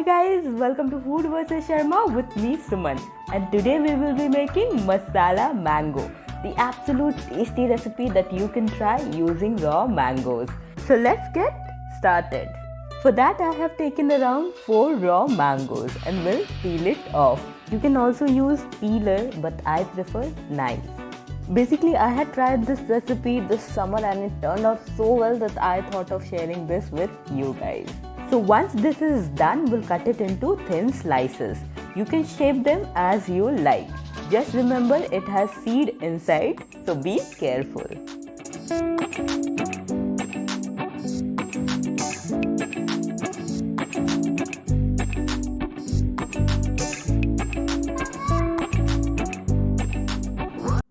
guys, welcome to Food vs Sharma with me Suman, and today we will be making masala mango, the absolute tasty recipe that you can try using raw mangoes. So let's get started. For that I have taken around 4 raw mangoes and will peel it off. You can also use peeler, but I prefer knife. Basically, I had tried this recipe this summer and it turned out so well that I thought of sharing this with you guys. So once this is done, we'll cut it into thin slices. You can shape them as you like. Just remember it has seed inside, so be careful.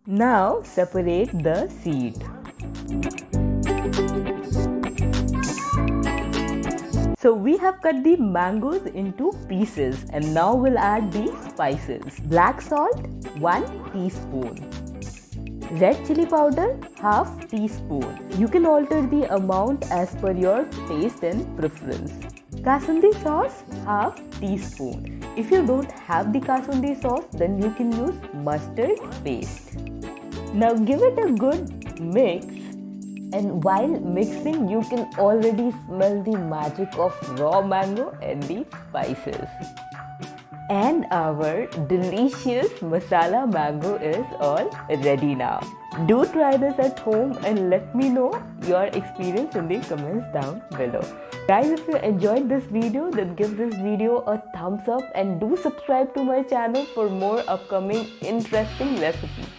Now separate the seed. So we have cut the mangoes into pieces and now we'll add the spices. Black salt 1 teaspoon. Red chili powder half teaspoon. You can alter the amount as per your taste and preference. Kasundi sauce half teaspoon. If you don't have the kasundi sauce, then you can use mustard paste. Now give it a good mix, and while mixing you can already smell the magic of raw mango and the spices. And our delicious masala mango is all ready now. Do try this at home and let me know your experience in the comments down below. Guys, if you enjoyed this video, then give this video a thumbs up and do subscribe to my channel for more upcoming interesting recipes.